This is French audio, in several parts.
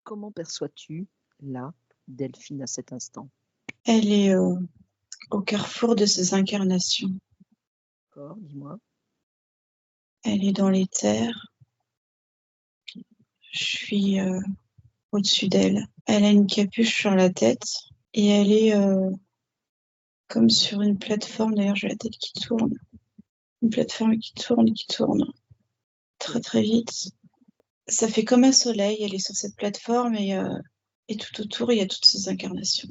Comment perçois-tu là, Delphine, à cet instant? Elle est au carrefour de ses incarnations. D'accord, dis-moi. Elle est dans les terres. Je suis au-dessus d'elle. Elle a une capuche sur la tête et elle est comme sur une plateforme. D'ailleurs, j'ai la tête qui tourne. Une plateforme qui tourne très très vite. Ça fait comme un soleil. Elle est sur cette plateforme et tout autour, il y a toutes ces incarnations.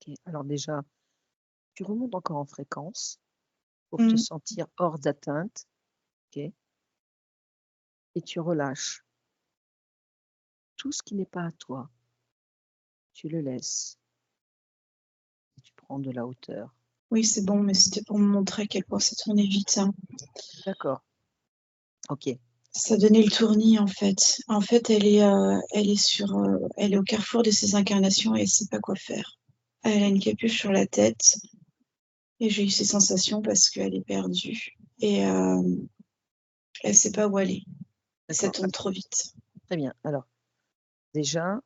Ok. Alors déjà, tu remontes encore en fréquence pour te sentir hors d'atteinte. Ok. Et tu relâches tout ce qui n'est pas à toi. Tu le laisses. Et tu prends de la hauteur. Oui, c'est bon, mais c'était pour me montrer à quel point ça tournait vite. Hein. D'accord. Ok. Ça donnait le tournis en fait. En fait, elle est au carrefour de ses incarnations et elle sait pas quoi faire. Elle a une capuche sur la tête et j'ai eu ces sensations parce qu'elle est perdue et elle sait pas où aller. Ça D'accord. tourne trop vite. Très bien. Alors, déjà,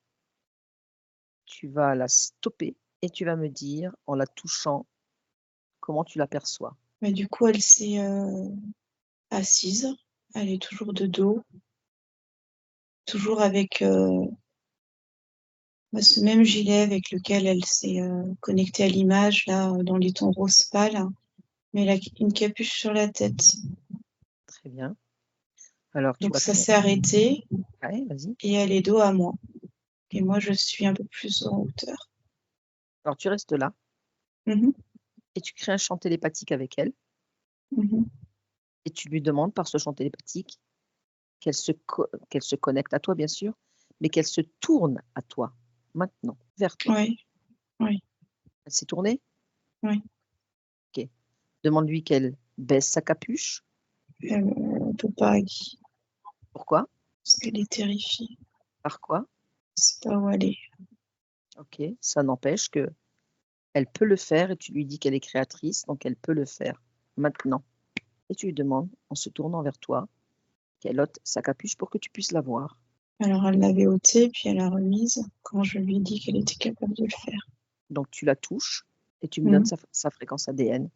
tu vas la stopper et tu vas me dire, en la touchant, comment tu l'aperçois. Mais du coup, elle s'est assise. Elle est toujours de dos, toujours avec ce même gilet avec lequel elle s'est connectée à l'image là dans les tons rose pâle, mais elle a une capuche sur la tête. Très bien. Alors, tu Donc vas ça créer. s'est arrêté Ouais, vas-y. et elle est dos à moi. Et moi, je suis un peu plus en hauteur. Alors, tu restes là Mhm, et tu crées un champ télépathique avec elle mhm. et tu lui demandes par ce champ télépathique qu'elle se connecte à toi, bien sûr, mais qu'elle se tourne à toi, maintenant, vers toi. Oui, oui, Elle s'est tournée? oui. Ok. Demande-lui qu'elle baisse sa capuche. Elle peut pas, Pourquoi? parce qu'elle est terrifiée. Par quoi? C'est pas où aller. Ok. Ça n'empêche que elle peut le faire et tu lui dis qu'elle est créatrice, donc elle peut le faire maintenant. Et tu lui demandes, en se tournant vers toi, qu'elle ôte sa capuche pour que tu puisses la voir. Alors, elle l'avait ôtée, puis elle l'a remise quand je lui ai dit qu'elle était capable de le faire. Donc tu la touches et tu me donnes Mhm. sa fréquence ADN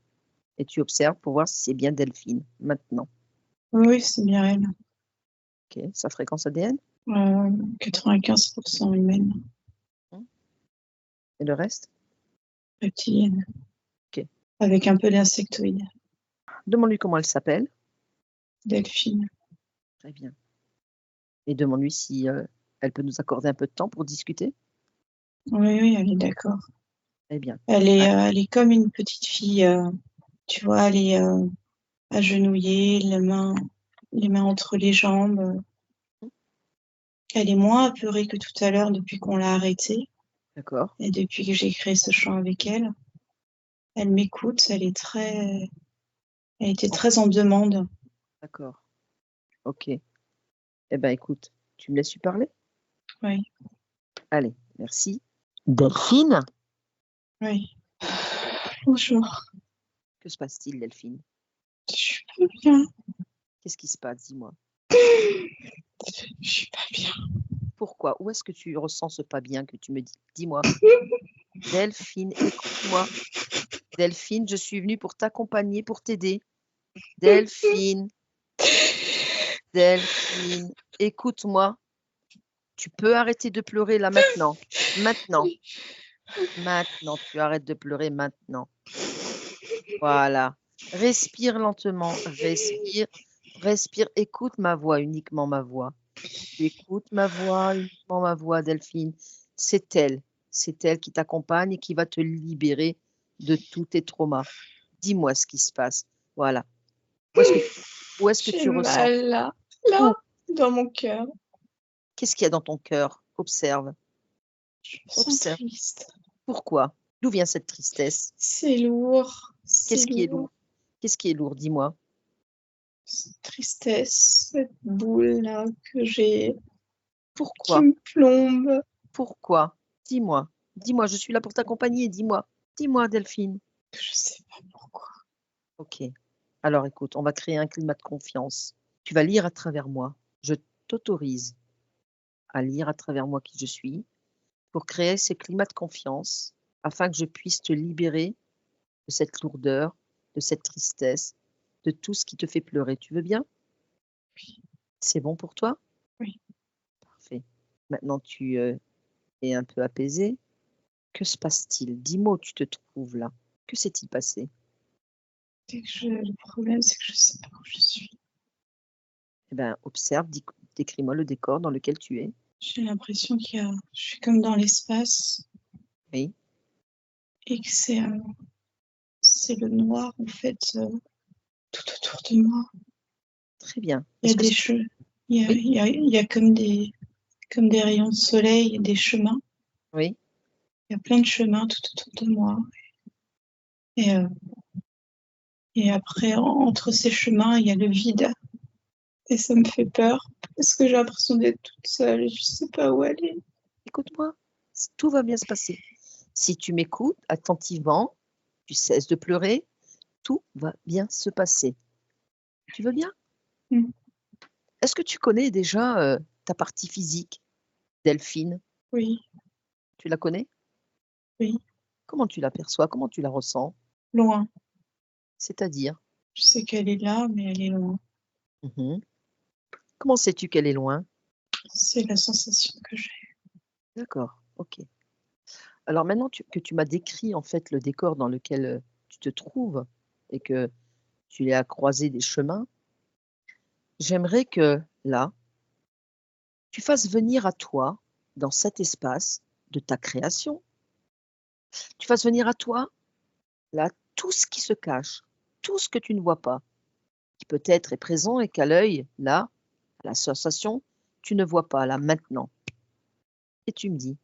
et tu observes pour voir si c'est bien Delphine, maintenant. Oui, c'est bien elle. Ok. Sa fréquence ADN 95% humaine, et le reste? reptilienne, Ok. avec un peu d'insectoïde. Demande-lui comment elle s'appelle. Delphine. Très bien. Et demande-lui si elle peut nous accorder un peu de temps pour discuter. Oui, oui, elle est d'accord. Très bien. Elle est comme une petite fille, tu vois, elle est agenouillée, les mains entre les jambes. Elle est moins apeurée que tout à l'heure depuis qu'on l'a arrêtée D'accord. et depuis que j'ai créé ce chant avec elle. Elle m'écoute, elle était très en demande. D'accord. Ok. Eh bien, écoute, tu me laisses lui parler? Oui, Allez, merci. Delphine? oui. Bonjour. Que se passe-t-il, Delphine? Je suis pas bien. Qu'est-ce qui se passe? Dis-moi. Je suis pas bien. Pourquoi? Où est-ce que tu ressens ce pas bien que tu me dis? Dis-moi. Delphine, écoute-moi. Delphine, je suis venue pour t'accompagner, pour t'aider. Delphine, Delphine, écoute-moi. Tu peux arrêter de pleurer là maintenant. Maintenant. Maintenant, tu arrêtes de pleurer maintenant. Voilà. Respire lentement. Respire. Respire. Écoute ma voix, uniquement ma voix. Tu écoutes ma voix, uniquement ma voix, Delphine. C'est elle. C'est elle qui t'accompagne et qui va te libérer de tous tes traumas. Dis-moi ce qui se passe. Voilà. Où est-ce que J'ai tu ressens? mal là, Où? dans mon cœur. Qu'est-ce qu'il y a dans ton cœur? Observe. Je me sens Observe. triste. Pourquoi? D'où vient cette tristesse? C'est lourd. C'est Qu'est-ce qui est lourd. lourd? Qu'est-ce qui est lourd? Dis-moi. Cette tristesse, cette boule là que j'ai, qui Pourquoi? me plombe. Pourquoi? Dis-moi. Dis-moi, je suis là pour t'accompagner. Dis-moi. Dis-moi, Delphine. Je sais pas pourquoi. Ok. Alors écoute, on va créer un climat de confiance. Tu vas lire à travers moi. Je t'autorise à lire à travers moi qui je suis pour créer ce climat de confiance afin que je puisse te libérer de cette lourdeur, de cette tristesse, de tout ce qui te fait pleurer. Tu veux bien? Oui, C'est bon pour toi? oui. Parfait. Maintenant, tu es un peu apaisé. Que se passe-t-il? Dis-moi où tu te trouves là. Que s'est-il passé? Le problème, c'est que je sais pas où je suis. Eh ben, observe, décris-moi le décor dans lequel tu es. J'ai l'impression je suis comme dans l'espace Oui, et que c'est le noir, en fait, tout autour de moi. très bien. Il y a Est-ce que des c'est... cheveux, il y a, Oui, il y a, il y a comme des rayons de soleil et des chemins. oui, Il y a plein de chemins tout autour de moi. Et, euh, et après, entre ces chemins, il y a le vide. Et ça me fait peur parce que j'ai l'impression d'être toute seule et je sais pas où aller. écoute-moi. Tout va bien se passer. Si tu m'écoutes attentivement, tu cesses de pleurer, tout va bien se passer. Tu veux bien? Mm. Est-ce que tu connais déjà ta partie physique, Delphine? Oui, Tu la connais? oui, Comment tu l'aperçois? Comment tu la ressens? loin. C'est-à-dire? Je sais qu'elle est là, mais elle est loin. Mhm. Comment sais-tu qu'elle est loin? C'est la sensation que j'ai. D'accord, ok. Alors maintenant que tu m'as décrit en fait le décor dans lequel tu te trouves et que tu es à croiser des chemins, j'aimerais que là, tu fasses venir à toi, dans cet espace de ta création, tu fasses venir à toi, là, tout ce qui se cache, tout ce que tu ne vois pas, qui peut-être est présent et qu'à l'œil, là, à la sensation, tu ne vois pas, là, maintenant. Et tu me dis,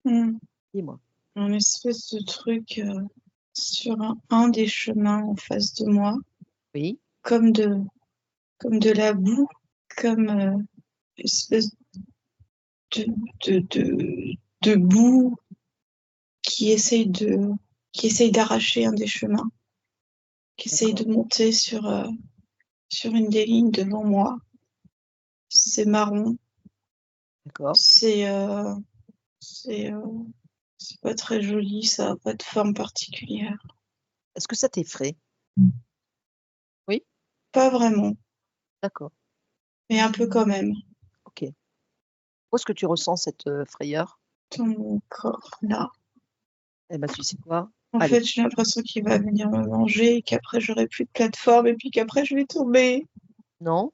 Mm. dis-moi, Un espèce de truc sur un des chemins en face de moi, oui, comme de, comme de la boue, comme une espèce de, de, de, de boue qui essaye qui essaye d'arracher un des chemins, qui essaye d'accord, de monter sur une des lignes devant moi. C'est marron, d'accord. c'est c'est euh, c'est pas très joli, ça n'a pas de forme particulière. Est-ce que ça t'effraie? Oui, Pas vraiment, d'accord, mais un peu quand même, ok. Où est-ce que tu ressens cette frayeur? dans mon corps, là. Eh ben, tu sais quoi? En Allez, fait, j'ai l'impression qu'il va venir me manger, qu'après j'aurai plus de plateforme et puis qu'après je vais tomber. non,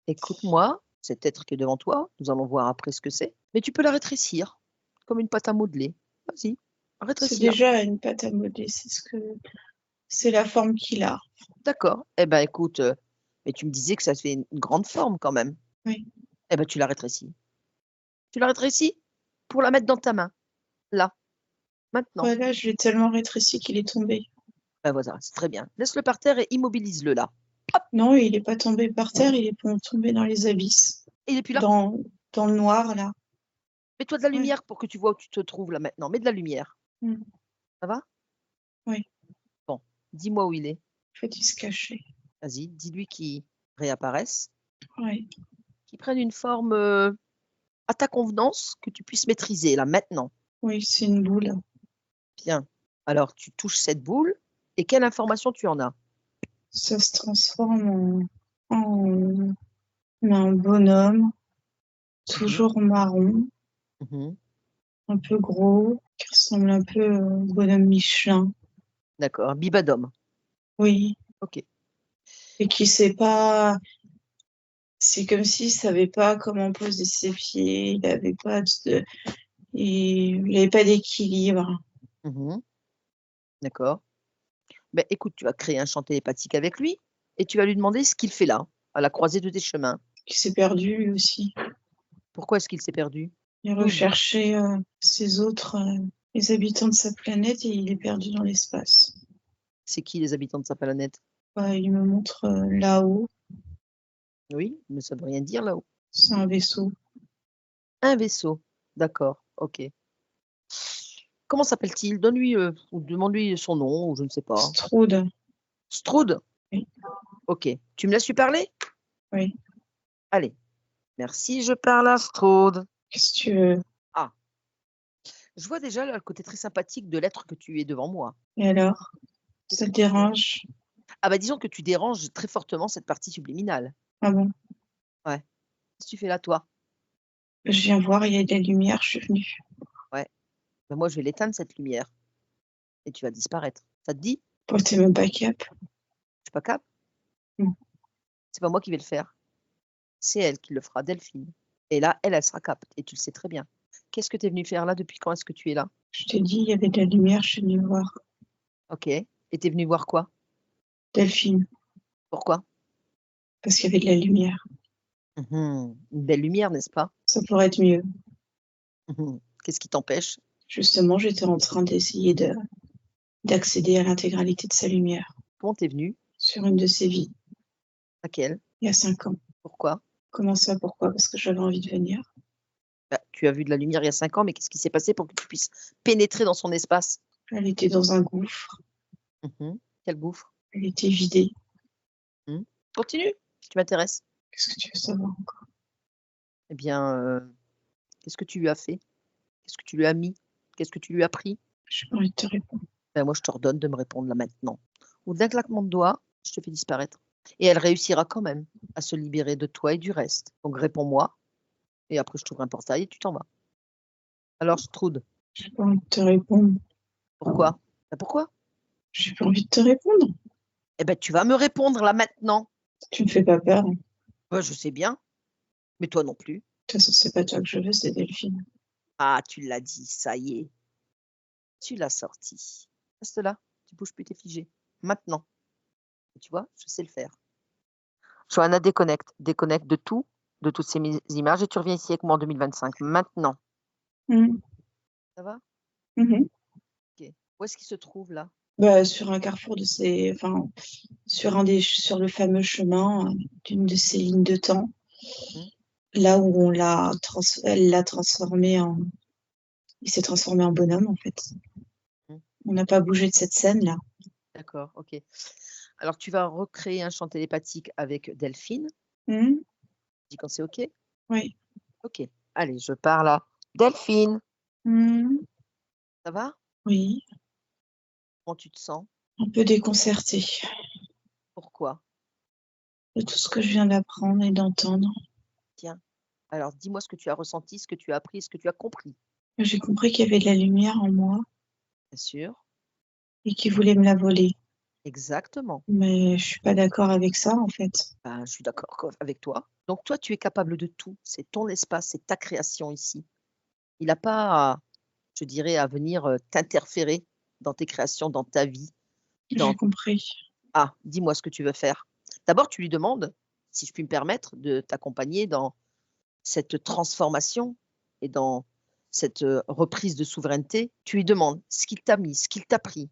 écoute-moi, cet être qui est devant toi, nous allons voir après ce que c'est, mais tu peux la rétrécir, comme une pâte à modeler. Vas-y, C'est rétrécis-la. déjà une pâte à modeler, c'est la forme qu'il a. D'accord. Eh ben, écoute, mais tu me disais que ça fait une grande forme quand même. Oui. Eh ben, tu la rétrécis. Tu la rétrécis pour la mettre dans ta main, là, maintenant. Voilà, je l'ai tellement rétréci qu'il est tombé. Ben voilà, c'est très bien. Laisse-le par terre et immobilise-le là. Non, il est pas tombé par terre, il est tombé dans les abysses, Et il est plus là. dans, dans le noir, là. Mets-toi de la Ouais. lumière pour que tu vois où tu te trouves là maintenant. Mets de la lumière. Mm. Ça va? Oui. Bon, dis-moi où il est. En fait, il se cachait. Vas-y, dis-lui qu'il réapparaisse, Oui. qu'il prenne une forme à ta convenance, que tu puisses maîtriser là maintenant. Oui, c'est une boule. Bien. Alors, tu touches cette boule et quelle information tu en as? Ça se transforme en un bonhomme, Mhm, toujours marron, mhm. un peu gros, qui ressemble un peu au bonhomme Michelin. D'accord, Bibadum. Oui. Ok, Et qui sait pas. C'est comme s'il savait pas comment poser ses pieds. Il avait pas d'équilibre. mhm, d'accord. Ben, écoute, tu vas créer un champ télépathique avec lui et tu vas lui demander ce qu'il fait là, à la croisée de tes chemins. Qui s'est perdu lui aussi. Pourquoi est-ce qu'il s'est perdu? Il D'où il vient? recherchait ses autres, les habitants de sa planète et il est perdu dans l'espace. C'est qui les habitants de sa planète? Il me montre là-haut, Oui, mais ça veut rien dire là-haut. c'est un vaisseau. Un vaisseau. D'accord, ok. Comment s'appelle-t-il? Donne-lui ou demande-lui son nom, ou je ne sais pas. Straude. Straude? Oui. Ok. Tu me laisses lui parler? Oui. Allez. Merci, je parle à Straude. Qu'est-ce que tu veux? Ah. Je vois déjà là, le côté très sympathique de l'être que tu es devant moi. Et alors? Qu'est-ce Ça te que tu veux? dérange? Ah bah disons que tu déranges très fortement cette partie subliminale. Ah bon? Ouais. Qu'est-ce que tu fais là, toi? Je viens voir, il y a de la lumière, je suis venue. Ouais. Bah moi, je vais l'éteindre, cette lumière. Et tu vas disparaître. Ça te dit? Oh, t'es même pas cap. Je suis pas cap? Mmh. C'est pas moi qui vais le faire. C'est elle qui le fera, Delphine. Et là, elle sera cap. Et tu le sais très bien. Qu'est-ce que tu es venue faire là? Depuis quand est-ce que tu es là? Je t'ai dit, il y avait de la lumière, je suis venue voir. Ok. Et tu es venue voir quoi? Delphine, Pourquoi? parce qu'il y avait de la lumière. Une belle lumière, n'est-ce pas? Ça pourrait être mieux. Qu'est-ce qui t'empêche? Justement, j'étais en train d'essayer d'accéder à l'intégralité de sa lumière Comment t'es venue? sur une de ses vies, Laquelle? il y a 5 ans. Pourquoi? Comment ça, pourquoi? Parce que j'avais envie de venir. Bah, tu as vu de la lumière il y a 5 ans, mais qu'est-ce qui s'est passé pour que tu puisses pénétrer dans son espace? Elle était dans un gouffre, Quel gouffre? elle était vidée. Continue, tu m'intéresses. Qu'est-ce que tu veux savoir encore? Eh bien, qu'est-ce que tu lui as fait? Qu'est-ce que tu lui as mis? Qu'est-ce que tu lui as pris? J'ai pas envie de te répondre. Ben, moi, je t'ordonne de me répondre là maintenant. Ou d'un claquement de doigts, je te fais disparaître. Et elle réussira quand même à se libérer de toi et du reste. Donc réponds-moi, et après je t'ouvre un portail et tu t'en vas. Alors, Strud, J'ai pas envie de te répondre. pourquoi? Ben, pourquoi? J'ai pas envie de te répondre. Eh ben, tu vas me répondre là maintenant. Tu me fais pas peur. De Ben, je sais bien, mais toi non plus. toute façon, c'est pas toi que je veux, c'est Delphine. Ah, tu l'as dit, ça y est. Tu l'as sorti. Reste là, tu bouges plus, t'es figé. Maintenant. Et tu vois, je sais le faire. Johanna, déconnecte. Déconnecte de tout, de toutes ces images, et tu reviens ici avec moi en 2025. Maintenant. Mmh. Ça va? Mmh. Ok. Où est-ce qu'il se trouve là? Bah, sur un carrefour de ces, enfin, sur le fameux chemin d'une de ces lignes de temps, Hmm. là où elle l'a transformé en, il s'est transformé en bonhomme en fait. Hmm. On n'a pas bougé de cette scène là. D'accord, ok. Alors, tu vas recréer un champ télépathique avec Delphine. Mmh. Dis quand c'est ok? Oui. Ok. Allez, je parle à Delphine. Mmh. Ça va? Oui. Comment tu te sens? Un peu déconcertée Pourquoi? de tout ce que je viens d'apprendre et d'entendre. Tiens. Alors, dis-moi ce que tu as ressenti, ce que tu as appris, ce que tu as compris. J'ai compris qu'il y avait de la lumière en moi Bien sûr. et qu'il voulait me la voler. Exactement. Mais je suis pas d'accord avec ça en fait. Ben, je suis d'accord avec toi. Donc, toi, tu es capable de tout. C'est ton espace, c'est ta création ici. Il n'a pas, je dirais, à venir t'interférer dans tes créations, dans ta vie. J'ai compris. Ah, dis-moi ce que tu veux faire. D'abord, tu lui demandes, si je puis me permettre, de t'accompagner dans cette transformation et dans cette reprise de souveraineté. Tu lui demandes ce qu'il t'a mis, ce qu'il t'a pris,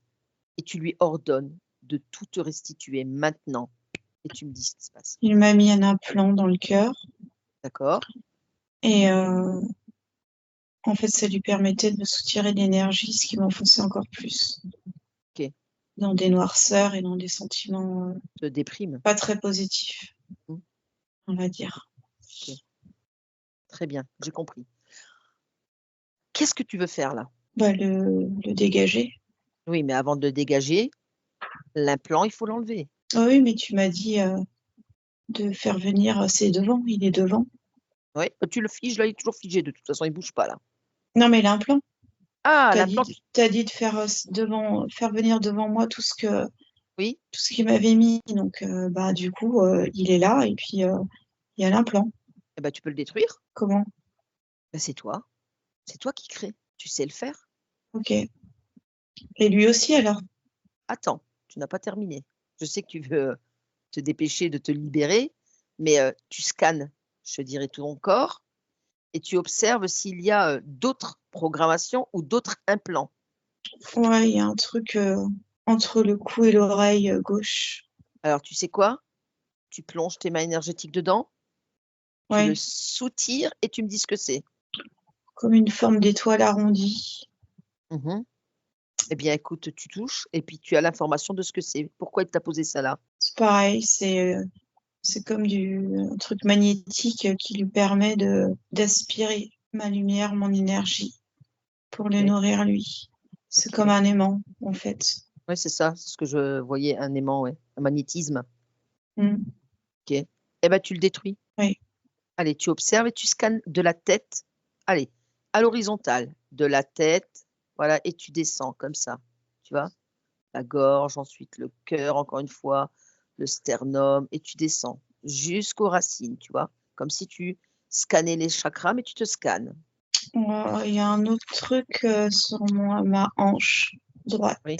et tu lui ordonnes de tout te restituer maintenant. Et tu me dis ce qui se passe. Il m'a mis un implant dans le cœur D'accord? et en fait, ça lui permettait de me soutirer de l'énergie, ce qui m'enfonçait encore plus Ok. dans des noirceurs et dans des sentiments Te déprime. pas très positifs, Mmh. on va dire. Ok. Très bien, j'ai compris. Qu'est-ce que tu veux faire là? Bah, le dégager. Oui, mais avant de le dégager, l'implant, il faut l'enlever. Ah oui, mais tu m'as dit de faire venir, c'est devant, il est devant. Oui, tu le figes là, il est toujours figé de toute façon, il ne bouge pas là. Non, mais l'implant, Ah, t'as l'implant, dit, t'as dit de faire faire venir devant moi tout oui, ce qu'il m'avait mis. Donc, bah, du coup, il est là et puis il y a l'implant. eh ben, tu peux le détruire. Comment? Ben, c'est toi. C'est toi qui crée. Tu sais le faire. Ok. Et lui aussi alors? Attends, tu n'as pas terminé. Je sais que tu veux te dépêcher de te libérer, mais tu scannes, je dirais, tout ton corps et tu observes s'il y a d'autres programmations ou d'autres implants. Ouais, il y a un truc entre le cou et l'oreille gauche. Alors, tu sais quoi? Tu plonges tes mains énergétiques dedans, tu le Ouais, soutires et tu me dis ce que c'est. comme une forme d'étoile arrondie. Mmh. Eh bien, écoute, tu touches et puis tu as l'information de ce que c'est. Pourquoi il t'a posé ça là? C'est pareil, c'est comme un truc magnétique qui lui permet d'aspirer ma lumière, mon énergie pour le Ok, nourrir lui. C'est comme ok. un aimant, en fait. Oui, c'est ça, c'est ce que je voyais, un aimant, ouais. Un magnétisme. Mm. Ok. Eh ben, tu le détruis. Oui, Allez, tu observes et tu scannes de la tête. Allez, à l'horizontale, de la tête, voilà, et tu descends comme ça. Tu vois? La gorge, ensuite le cœur, encore une fois, le sternum, et tu descends jusqu'aux racines, tu vois? Comme si tu scannais les chakras, mais tu te scannes. Il y a un autre truc sur ma hanche droite. Oui,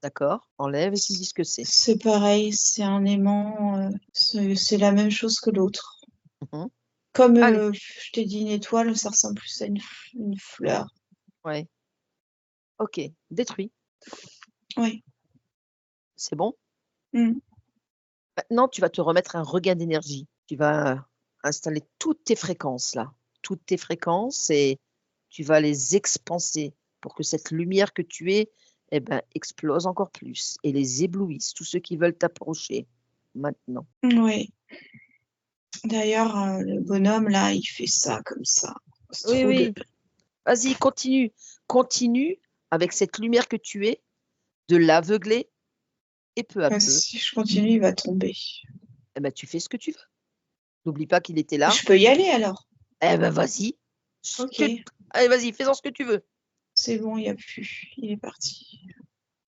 d'accord. Enlève et tu me dis ce que c'est. C'est pareil, c'est un aimant, c'est la même chose que l'autre. Mmh. Comme Allez, je t'ai dit, une étoile, ça ressemble plus à une fleur. ouais, OK, détruit. Oui. C'est bon? Mm. Maintenant, tu vas te remettre un regain d'énergie. Tu vas installer toutes tes fréquences là, toutes tes fréquences et tu vas les expanser pour que cette lumière que tu es, eh ben, explose encore plus et les éblouisse, tous ceux qui veulent t'approcher, maintenant. Oui. D'ailleurs, le bonhomme là, il fait ça comme ça. C'est Oui, trop de. oui, vas-y, continue, continue avec cette lumière que tu es, de l'aveugler et peu à peu, Si je continue, il va tomber. eh ben, tu fais ce que tu veux. N'oublie pas qu'il était là. Je peux y aller alors? Eh ben, vas-y, je Ok, te allez, vas-y, fais-en ce que tu veux. c'est bon, il n'y a plus. Il est parti.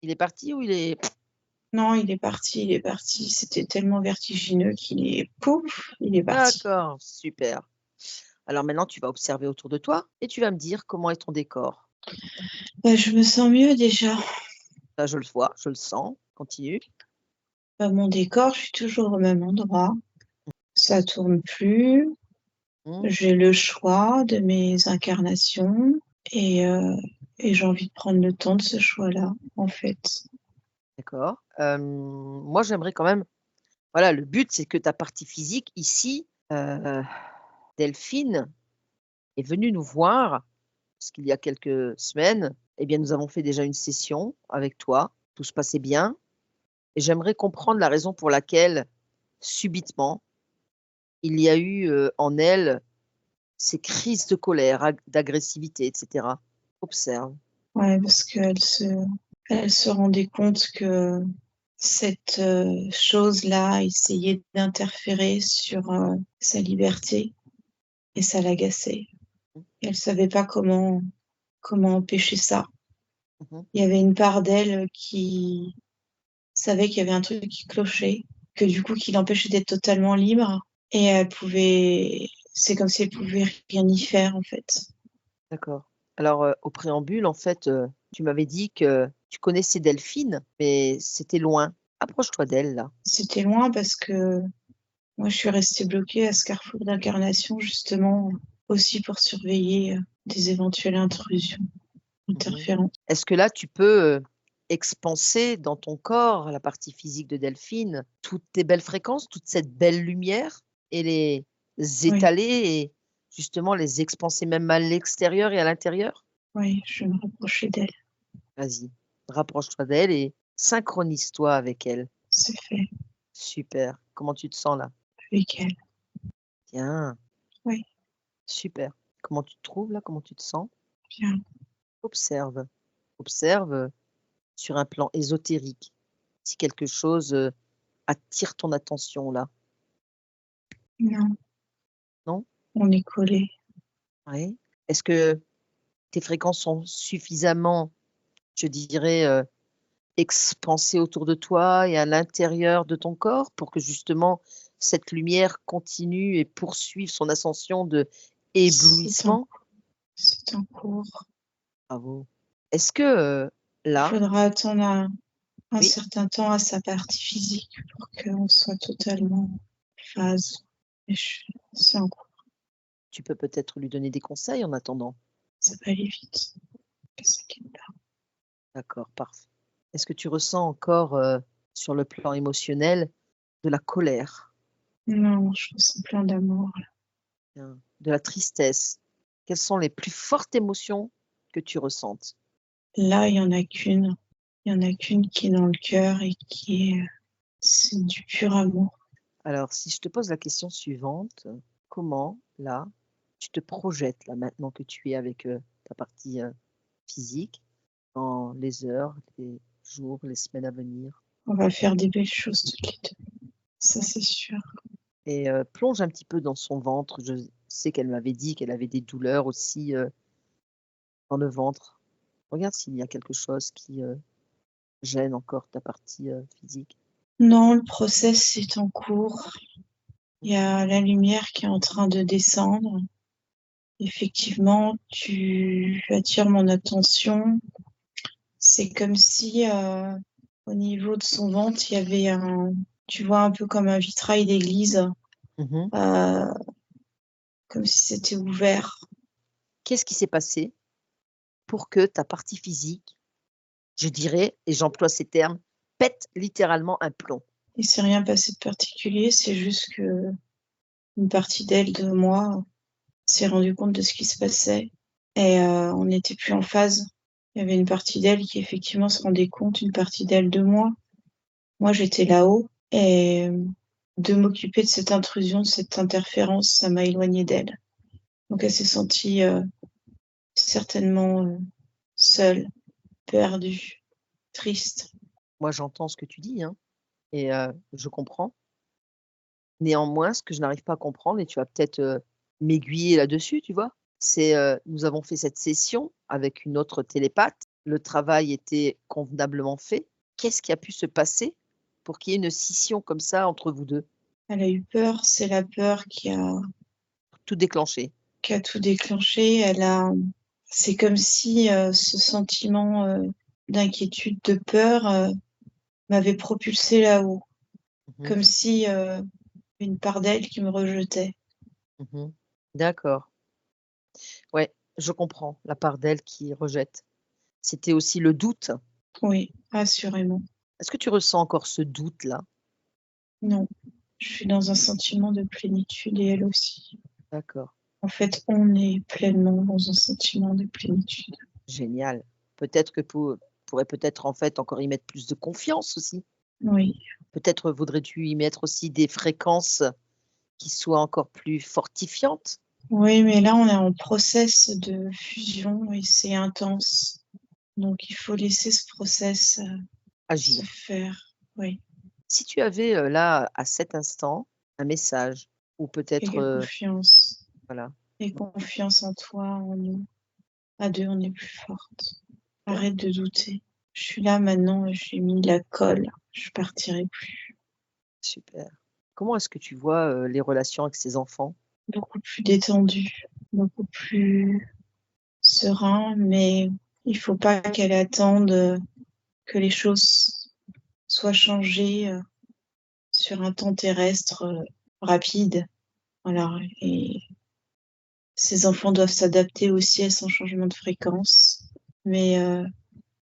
Il est parti ou il est Non, il est parti, il est parti. C'était tellement vertigineux qu'il est pouf, il est parti. d'accord, super. Alors maintenant, tu vas observer autour de toi et tu vas me dire comment est ton décor. Bah, je me sens mieux déjà. Là, je le vois, je le sens. Continue. Bah, mon décor, je suis toujours au même endroit. Ça tourne plus. Mmh, J'ai le choix de mes incarnations et, euh, et j'ai envie de prendre le temps de ce choix-là, en fait. d'accord. Moi, j'aimerais quand même voilà, le but, c'est que ta partie physique ici, Delphine est venue nous voir, parce qu'il y a quelques semaines, eh bien, nous avons fait déjà une session avec toi. Tout se passait bien et j'aimerais comprendre la raison pour laquelle, subitement, il y a eu, en elle ces crises de colère, d'agressivité, et cetera. Observe. Ouais, parce elle se rendait compte que cette chose-là essayait d'interférer sur sa liberté et ça l'agaçait. Mmh. Et elle savait pas comment empêcher ça. Mmh. Il y avait une part d'elle qui savait qu'il y avait un truc qui clochait, que du coup qui l'empêchait d'être totalement libre et c'est comme si elle pouvait rien y faire en fait. D'accord. Alors, au préambule, en fait, tu m'avais dit que tu connaissais Delphine, mais c'était loin. Approche-toi d'elle, là. C'était loin parce que moi je suis restée bloquée à ce carrefour d'incarnation justement aussi pour surveiller des éventuelles intrusions, Mmh. interférences. Est-ce que là, tu peux, expanser dans ton corps, la partie physique de Delphine, toutes tes belles fréquences, toute cette belle lumière et les Oui, étaler et justement les expanser même à l'extérieur et à l'intérieur? oui, je vais me rapprocher d'elle. Vas-y, rapproche-toi d'elle et synchronise-toi avec elle. C'est fait Super. Comment tu te sens là? avec elle. Bien, Oui, super. Comment tu te trouves là? Comment tu te sens? bien. Observe. Observe, sur un plan ésotérique, si quelque chose, attire ton attention là, Non, non? on est collés. Ouais. Est-ce que tes fréquences sont suffisamment, je dirais, expansées autour de toi et à l'intérieur de ton corps pour que justement cette lumière continue et poursuive son ascension de C'est en, éblouissement? c'est en cours. Bravo. Est-ce que, Il là faudra attendre un oui, certain temps à sa partie physique pour qu'on soit totalement en phase. C'est en cours, tu peux peut-être lui donner des conseils en attendant? ça va aller vite. Ne s'inquiète pas. D'accord, parfait. Est-ce que tu ressens encore, sur le plan émotionnel, de la colère, Non, je me sens plein d'amour. de la tristesse? Quelles sont les plus fortes émotions que tu ressentes? Là, il y en a qu'une. Il y en a qu'une qui est dans le cœur et qui est, c'est du pur amour. Alors, si je te pose la question suivante, comment, là, tu te projettes, là, maintenant que tu es avec ta partie physique, dans les heures, les jours, les semaines à venir? On va faire des belles choses toutes les deux. Ça, c'est sûr. Et plonge un petit peu dans son ventre. Je sais qu'elle m'avait dit qu'elle avait des douleurs aussi dans le ventre. Regarde s'il y a quelque chose qui gêne encore ta partie physique. Non, le process est en cours. Il y a la lumière qui est en train de descendre. Effectivement, tu attires mon attention. C'est comme si au niveau de son ventre, il y avait tu vois, un peu comme un vitrail d'église, Mmh. euh, comme si c'était ouvert. Qu'est-ce qui s'est passé pour que ta partie physique, je dirais, et j'emploie ces termes, pète littéralement un plomb? Il s'est rien passé de particulier, c'est juste que une partie d'elle, de moi, s'est rendu compte de ce qui se passait et on n'était plus en phase. Il y avait une partie d'elle qui effectivement se rendait compte, une partie d'elle de moi. Moi, j'étais là-haut et de m'occuper de cette intrusion, de cette interférence, ça m'a éloignée d'elle. Donc elle s'est sentie certainement seule, perdue, triste. Moi, j'entends ce que tu dis, hein, et je comprends. Néanmoins, ce que je n'arrive pas à comprendre, et tu vas peut-être m'aiguiller là-dessus, tu vois, c'est nous avons fait cette session avec une autre télépathe. Le travail était convenablement fait. Qu'est-ce qui a pu se passer pour qu'il y ait une scission comme ça entre vous deux? Elle a eu peur, c'est la peur Tout déclenché. qui a tout déclenché. C'est comme si ce sentiment d'inquiétude, de peur m'avait propulsée là-haut, Mmh mh. comme si une part d'elle qui me rejetait. Mmh. D'accord. Ouais, je comprends la part d'elle qui rejette. C'était aussi le doute. Oui, assurément. Est-ce que tu ressens encore ce doute-là? Non, je suis dans un sentiment de plénitude et elle aussi. D'accord, En fait, on est pleinement dans un sentiment de plénitude. génial. Peut-être que pourrais peut-être, en fait, encore y mettre plus de confiance aussi. Oui, Peut-être voudrais-tu y mettre aussi des fréquences qui soient encore plus fortifiantes? oui, mais là, on est en process de fusion et c'est intense. Donc, il faut laisser ce process se Agir. faire. Oui, Si tu avais, là, à cet instant, un message ou peut-être, et confiance. voilà, Et confiance en toi, en nous. À deux, on est plus fortes. super, Arrête de douter. Je suis là maintenant, j'ai mis de la colle. Je partirai plus. super. Comment est-ce que tu vois, les relations avec ces enfants? Beaucoup plus détendue, beaucoup plus serein, mais il faut pas qu'elle attende que les choses soient changées sur un temps terrestre rapide. Voilà. Et ces enfants doivent s'adapter aussi à son changement de fréquence. Mais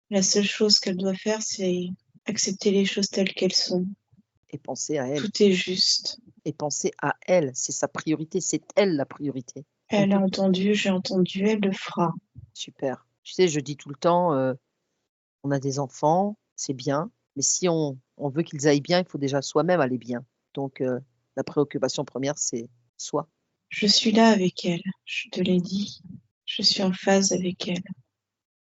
la seule chose qu'elle doit faire, c'est accepter les choses telles qu'elles sont. Et penser à elle. Tout est juste. Et penser à elle, c'est sa priorité, c'est elle la priorité. On Elle a peut entendu, j'ai entendu, elle le fera. super. Tu sais, je dis tout le temps, on a des enfants, c'est bien, mais si on veut qu'ils aillent bien, il faut déjà soi-même aller bien. Donc la préoccupation première, c'est soi. Je suis là avec elle, je te l'ai dit. Je suis en phase avec elle.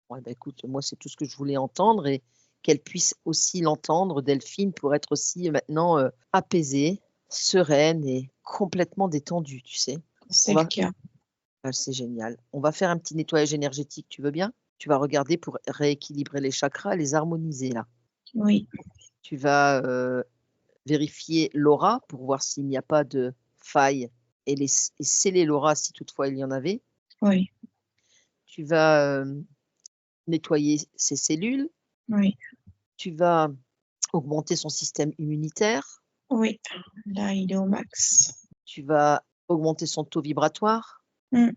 Ouais, bah, écoute, moi, c'est tout ce que je voulais entendre et qu'elle puisse aussi l'entendre, Delphine, pour être aussi maintenant, apaisée, sereine et complètement détendue, tu sais? On C'est le va cas. c'est génial. On va faire un petit nettoyage énergétique, tu veux bien? Tu vas regarder pour rééquilibrer les chakras, les harmoniser là. Oui, Tu vas, vérifier l'aura pour voir s'il n'y a pas de faille et sceller l'aura si toutefois il y en avait. oui, Tu vas, nettoyer ses cellules, oui, tu vas augmenter son système immunitaire, oui. Là, il est au max. tu vas augmenter son taux vibratoire, Mm.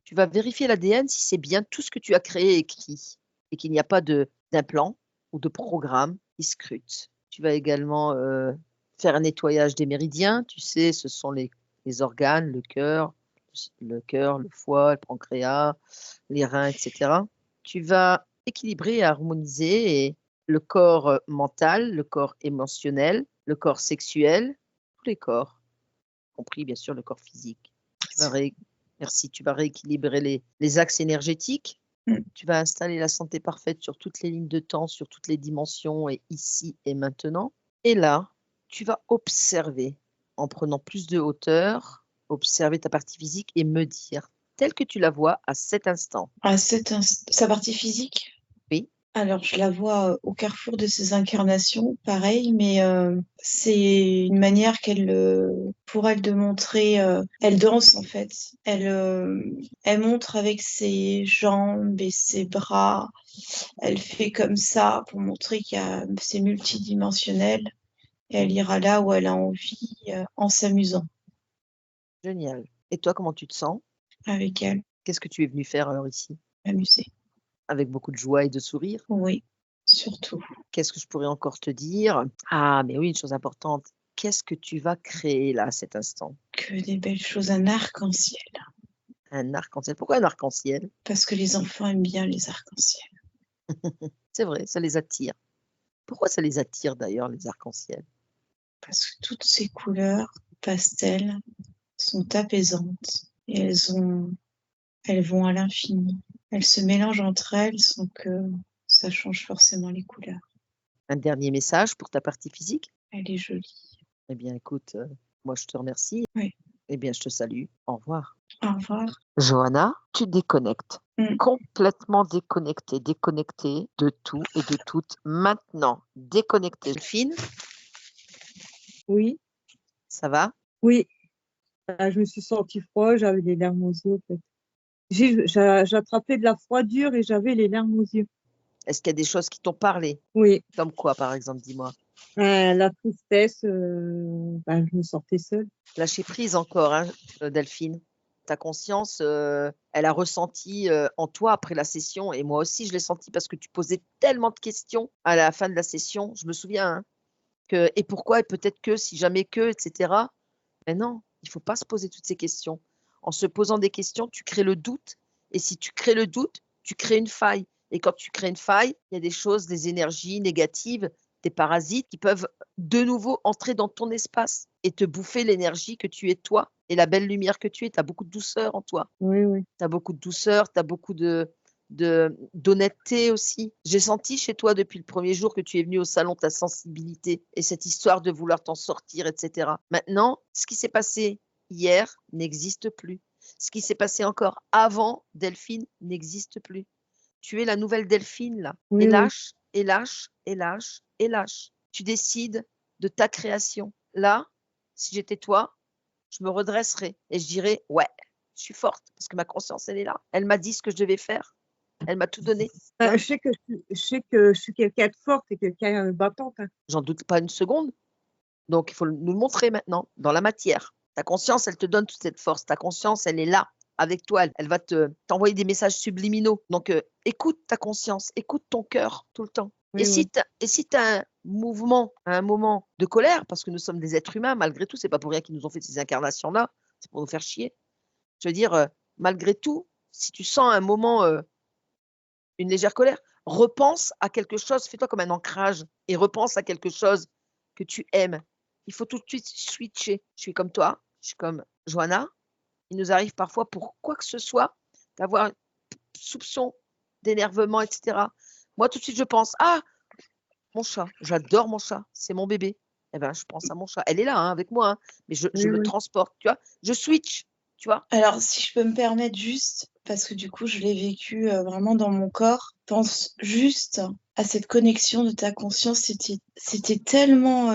tu vas vérifier l'ADN si c'est bien tout ce que tu as créé et écrit et qu'il n'y a pas d'implant ou de programme qui scrute. Tu vas également, faire un nettoyage des méridiens, tu sais, ce sont les organes, le cœur, le foie, le pancréas, les reins et cetera. Tu vas équilibrer et harmoniser le corps mental, le corps émotionnel, le corps sexuel, tous les corps, y compris bien sûr le corps physique. Merci, tu vas rééquilibrer les axes énergétiques. Tu vas installer la santé parfaite sur toutes les lignes de temps, sur toutes les dimensions et ici et maintenant. Et là, tu vas observer en prenant plus de hauteur, observer ta partie physique et me dire, telle que tu la vois à cet instant. Sa partie physique? Oui. Alors, je la vois au carrefour de ses incarnations, pareil, mais c'est une manière pour elle de montrer. Elle danse en fait. Elle montre avec ses jambes et ses bras. Elle fait comme ça pour montrer c'est multidimensionnel. Et elle ira là où elle a envie en s'amusant. Génial. Et toi, comment tu te sens avec elle? Qu'est-ce que tu es venu faire alors ici? M'amuser. Avec beaucoup de joie et de sourire? Oui, surtout. Qu'est-ce que je pourrais encore te dire? Ah, mais oui, une chose importante. Qu'est-ce que tu vas créer là, à cet instant? Que des belles choses, un arc-en-ciel. Un arc-en-ciel. Pourquoi un arc-en-ciel? Parce que les enfants aiment bien les arcs-en-ciel. C'est vrai, ça les attire. Pourquoi ça les attire d'ailleurs, les arcs-en-ciel? Parce que toutes ces couleurs pastel sont apaisantes et elles vont à l'infini. Elles se mélangent entre elles sans que ça change forcément les couleurs. Un dernier message pour ta partie physique? Elle est jolie. Eh bien, écoute, moi je te remercie. Oui. Eh bien, je te salue. Au revoir. Au revoir. Johanna, tu déconnectes. Complètement déconnectée de tout et de toutes. Maintenant, déconnectée. Delphine, Oui, ça va? oui. Je me suis sentie froid, j'avais les larmes aux yeux, en fait. J'attrapais de la froidure et j'avais les larmes aux yeux. Est-ce qu'il y a des choses qui t'ont parlé? Oui. Comme quoi, par exemple, dis-moi? La tristesse, je me sentais seule. Lâcher prise encore, hein, Delphine. Ta conscience, elle a ressenti en toi après la session, et moi aussi je l'ai senti parce que tu posais tellement de questions à la fin de la session. Je me souviens, hein, et pourquoi, et peut-être que, si jamais que, etc. Mais non, il ne faut pas se poser toutes ces questions. En se posant des questions, tu crées le doute, et si tu crées le doute, tu crées une faille. Et quand tu crées une faille, il y a des choses, des énergies négatives, des parasites qui peuvent de nouveau entrer dans ton espace et te bouffer l'énergie que tu es toi et la belle lumière que tu es. Tu as beaucoup de douceur en toi. Oui, oui. Tu as beaucoup de douceur, tu as beaucoup d'honnêteté aussi. J'ai senti chez toi depuis le premier jour que tu es venu au salon ta sensibilité et cette histoire de vouloir t'en sortir, etc. Maintenant, ce qui s'est passé hier n'existe plus. Ce qui s'est passé encore avant Delphine n'existe plus. Tu es la nouvelle Delphine là. Oui, et oui. lâche, et lâche, et lâche, et lâche. Tu décides de ta création. Là, si j'étais toi, je me redresserais et je dirais ouais, je suis forte parce que ma conscience elle est là. Elle m'a dit ce que je devais faire. Elle m'a tout donné. Je sais que je suis quelqu'un de forte et quelqu'un de battante. Hein. J'en doute pas une seconde. Donc il faut nous le montrer maintenant dans la matière. Ta conscience, elle te donne toute cette force. Ta conscience, elle est là avec toi. Elle va t'envoyer des messages subliminaux. Donc écoute ta conscience, écoute ton cœur tout le temps. Oui, et si tu as un mouvement, un moment de colère, parce que nous sommes des êtres humains, malgré tout, c'est pas pour rien qu'ils nous ont fait ces incarnations-là, c'est pour nous faire chier. Je veux dire, malgré tout, si tu sens un moment, une légère colère, repense à quelque chose, fais-toi comme un ancrage et repense à quelque chose que tu aimes. Il faut tout de suite switcher. Je suis comme toi, je suis comme Johanna. Il nous arrive parfois, pour quoi que ce soit, d'avoir un soupçon d'énervement, etc. Moi, tout de suite, je pense, ah, mon chat, j'adore mon chat, c'est mon bébé. Eh ben, je pense à mon chat. Elle est là, hein, avec moi, hein, mais je le transporte, tu vois. Je switch, tu vois. Alors, si je peux me permettre juste, parce que du coup, je l'ai vécu vraiment dans mon corps, pense juste à cette connexion de ta conscience. C'était tellement...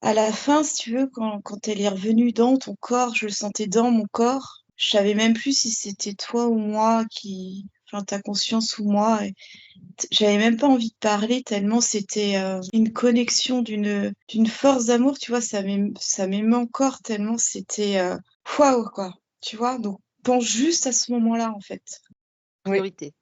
à la fin, si tu veux, quand elle est revenue dans ton corps, je le sentais dans mon corps. Je savais même plus si c'était toi ou moi enfin, ta conscience ou moi. J'avais même pas envie de parler tellement c'était une connexion d'une force d'amour, tu vois, ça m'aimait encore tellement c'était waouh, quoi. Tu vois, donc pense juste à ce moment-là, en fait. Priorité.